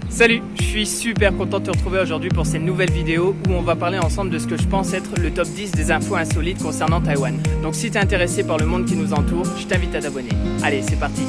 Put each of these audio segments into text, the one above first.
Salut, je suis super content de te retrouver aujourd'hui pour cette nouvelle vidéo où on va parler ensemble de ce que je pense être le top 10 des infos insolites concernant Taïwan. Donc si tu es intéressé par le monde qui nous entoure, je t'invite à t'abonner. Allez, c'est parti.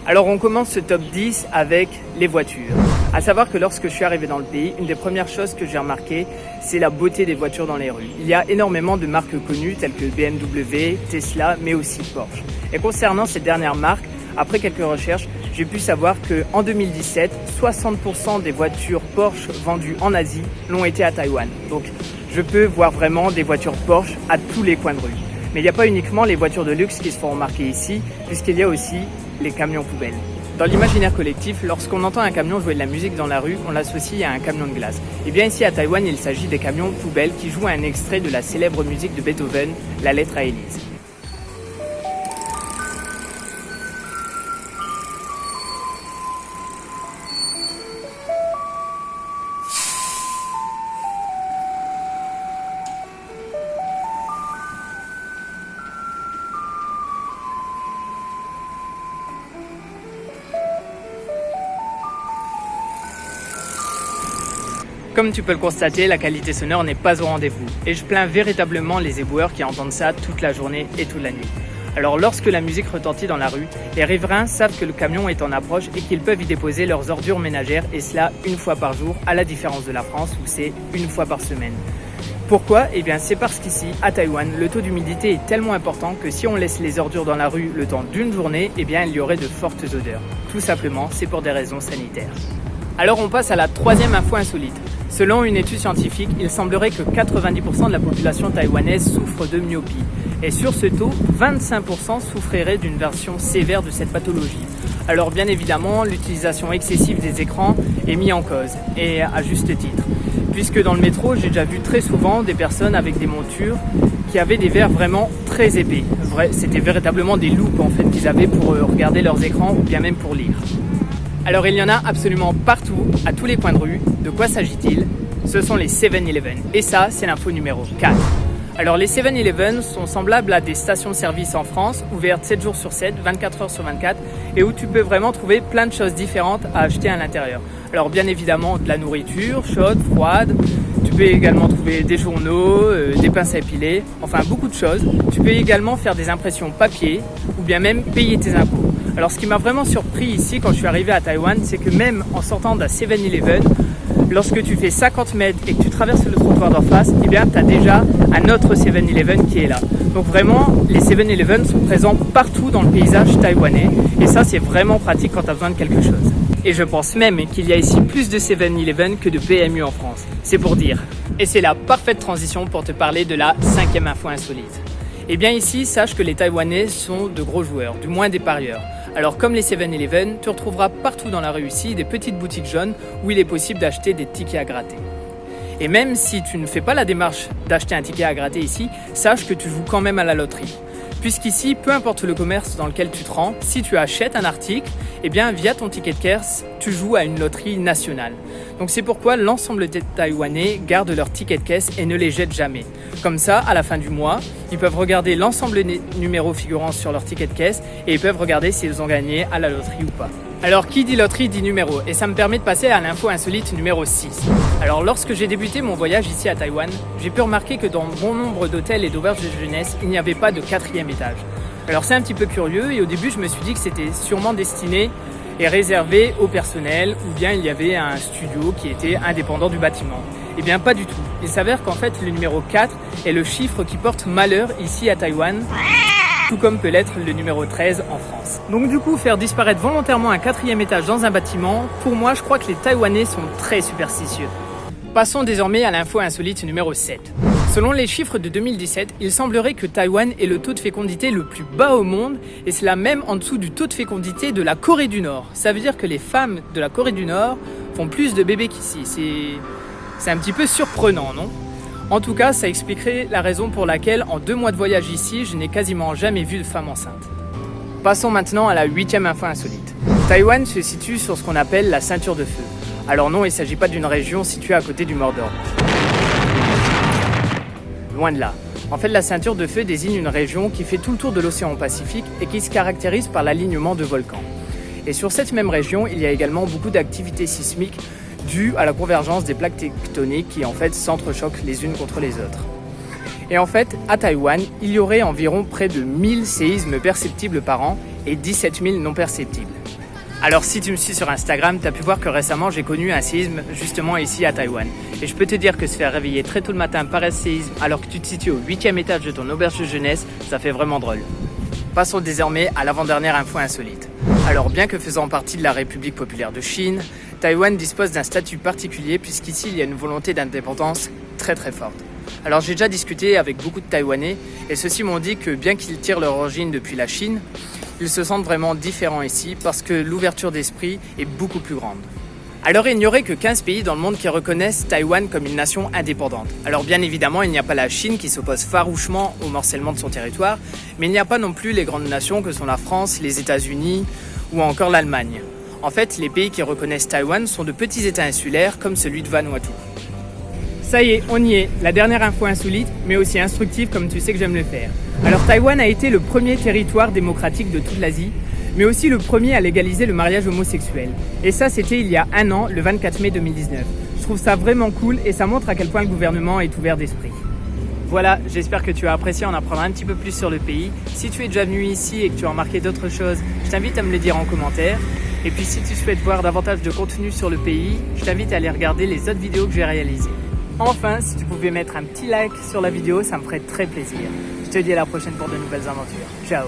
Alors on commence ce top 10 avec les voitures. À savoir que lorsque je suis arrivé dans le pays, une des premières choses que j'ai remarqué, c'est la beauté des voitures dans les rues. Il y a énormément de marques connues telles que BMW, Tesla, mais aussi Porsche. Et concernant ces dernières marques, après quelques recherches, j'ai pu savoir qu'en 2017, 60% des voitures Porsche vendues en Asie l'ont été à Taïwan. Donc je peux voir vraiment des voitures Porsche à tous les coins de rue. Mais il n'y a pas uniquement les voitures de luxe qui se font remarquer ici, puisqu'il y a aussi les camions poubelles. Dans l'imaginaire collectif, lorsqu'on entend un camion jouer de la musique dans la rue, on l'associe à un camion de glace. Et bien ici à Taïwan, il s'agit des camions poubelles qui jouent un extrait de la célèbre musique de Beethoven, La lettre à Élise. Comme tu peux le constater, la qualité sonore n'est pas au rendez-vous et je plains véritablement les éboueurs qui entendent ça toute la journée et toute la nuit. Alors lorsque la musique retentit dans la rue, les riverains savent que le camion est en approche et qu'ils peuvent y déposer leurs ordures ménagères et cela une fois par jour, à la différence de la France où c'est une fois par semaine. Pourquoi ? Eh bien c'est parce qu'ici, à Taïwan, le taux d'humidité est tellement important que si on laisse les ordures dans la rue le temps d'une journée, eh bien il y aurait de fortes odeurs. Tout simplement, c'est pour des raisons sanitaires. Alors on passe à la troisième info insolite. Selon une étude scientifique, il semblerait que 90% de la population taïwanaise souffre de myopie. Et sur ce taux, 25% souffriraient d'une version sévère de cette pathologie. Alors bien évidemment, l'utilisation excessive des écrans est mise en cause, et à juste titre. Puisque dans le métro, j'ai déjà vu très souvent des personnes avec des montures qui avaient des verres vraiment très épais. C'était véritablement des loupes en fait qu'ils avaient pour regarder leurs écrans ou bien même pour lire. Alors il y en a absolument partout, à tous les coins de rue. De quoi s'agit-il ? Ce sont les 7-Eleven. Et ça, c'est l'info numéro 4. Alors les 7-Eleven sont semblables à des stations-service en France, ouvertes 7 jours sur 7, 24 heures sur 24, et où tu peux vraiment trouver plein de choses différentes à acheter à l'intérieur. Alors bien évidemment de la nourriture, chaude, froide. Tu peux également trouver des journaux, des pinces à épiler, enfin beaucoup de choses. Tu peux également faire des impressions papier ou bien même payer tes impôts. Alors ce qui m'a vraiment surpris ici quand je suis arrivé à Taïwan, c'est que même en sortant d'un 7-Eleven, lorsque tu fais 50 mètres et que tu traverses le trottoir d'en face, eh bien tu as déjà un autre 7-Eleven qui est là. Donc vraiment, les 7-Eleven sont présents partout dans le paysage taïwanais et ça c'est vraiment pratique quand tu as besoin de quelque chose. Et je pense même qu'il y a ici plus de 7-Eleven que de PMU en France. C'est pour dire. Et c'est la parfaite transition pour te parler de la cinquième info insolite. Eh bien ici, sache que les Taïwanais sont de gros joueurs, du moins des parieurs. Alors comme les 7-Eleven, tu retrouveras partout dans la rue ici des petites boutiques jaunes où il est possible d'acheter des tickets à gratter. Et même si tu ne fais pas la démarche d'acheter un ticket à gratter ici, sache que tu joues quand même à la loterie. Puisqu'ici, peu importe le commerce dans lequel tu te rends, si tu achètes un article, eh bien via ton ticket de caisse, tu joues à une loterie nationale. Donc c'est pourquoi l'ensemble des Taïwanais gardent leurs tickets de caisse et ne les jettent jamais. Comme ça, à la fin du mois, ils peuvent regarder l'ensemble des numéros figurant sur leur ticket de caisse et ils peuvent regarder s'ils ont gagné à la loterie ou pas. Alors qui dit loterie dit numéro et ça me permet de passer à l'info insolite numéro 6. Alors lorsque j'ai débuté mon voyage ici à Taïwan, j'ai pu remarquer que dans bon nombre d'hôtels et d'auberges de jeunesse, il n'y avait pas de 4e étage. Alors c'est un petit peu curieux et au début je me suis dit que c'était sûrement destiné et réservé au personnel ou bien il y avait un studio qui était indépendant du bâtiment. Eh bien pas du tout. Il s'avère qu'en fait le numéro 4 est le chiffre qui porte malheur ici à Taïwan, tout comme peut l'être le numéro 13 en France. Donc du coup, faire disparaître volontairement un 4e étage dans un bâtiment, pour moi je crois que les Taïwanais sont très superstitieux. Passons désormais à l'info insolite numéro 7. Selon les chiffres de 2017, il semblerait que Taïwan ait le taux de fécondité le plus bas au monde et cela même en dessous du taux de fécondité de la Corée du Nord. Ça veut dire que les femmes de la Corée du Nord font plus de bébés qu'ici. C'est un petit peu surprenant, non ? En tout cas, ça expliquerait la raison pour laquelle en 2 mois de voyage ici, je n'ai quasiment jamais vu de femme enceinte. Passons maintenant à la 8e info insolite. Taïwan se situe sur ce qu'on appelle la ceinture de feu. Alors non, il ne s'agit pas d'une région située à côté du Mordor. Loin de là. En fait, la ceinture de feu désigne une région qui fait tout le tour de l'océan Pacifique et qui se caractérise par l'alignement de volcans. Et sur cette même région, il y a également beaucoup d'activités sismiques dues à la convergence des plaques tectoniques qui en fait s'entrechoquent les unes contre les autres. Et en fait, à Taïwan, il y aurait environ près de 1000 séismes perceptibles par an et 17 000 non perceptibles. Alors si tu me suis sur Instagram, tu as pu voir que récemment j'ai connu un séisme justement ici à Taïwan. Et je peux te dire que se faire réveiller très tôt le matin par un séisme alors que tu te situes au 8e étage de ton auberge de jeunesse, ça fait vraiment drôle. Passons désormais à l'avant-dernière info insolite. Alors bien que faisant partie de la République populaire de Chine, Taïwan dispose d'un statut particulier puisqu'ici il y a une volonté d'indépendance très forte. Alors j'ai déjà discuté avec beaucoup de Taïwanais et ceux-ci m'ont dit que bien qu'ils tirent leur origine depuis la Chine, ils se sentent vraiment différents ici parce que l'ouverture d'esprit est beaucoup plus grande. Alors il n'y aurait que 15 pays dans le monde qui reconnaissent Taïwan comme une nation indépendante. Alors bien évidemment, il n'y a pas la Chine qui s'oppose farouchement au morcellement de son territoire, mais il n'y a pas non plus les grandes nations que sont la France, les États-Unis ou encore l'Allemagne. En fait, les pays qui reconnaissent Taïwan sont de petits États insulaires comme celui de Vanuatu. Ça y est, on y est, la dernière info insolite, mais aussi instructive comme tu sais que j'aime le faire. Alors Taïwan a été le premier territoire démocratique de toute l'Asie, mais aussi le premier à légaliser le mariage homosexuel. Et ça, c'était il y a 1 an, le 24 mai 2019. Je trouve ça vraiment cool et ça montre à quel point le gouvernement est ouvert d'esprit. Voilà, j'espère que tu as apprécié en apprendre un petit peu plus sur le pays. Si tu es déjà venu ici et que tu as remarqué d'autres choses, je t'invite à me le dire en commentaire. Et puis si tu souhaites voir davantage de contenu sur le pays, je t'invite à aller regarder les autres vidéos que j'ai réalisées. Enfin, si tu pouvais mettre un petit like sur la vidéo, ça me ferait très plaisir. Je te dis à la prochaine pour de nouvelles aventures. Ciao!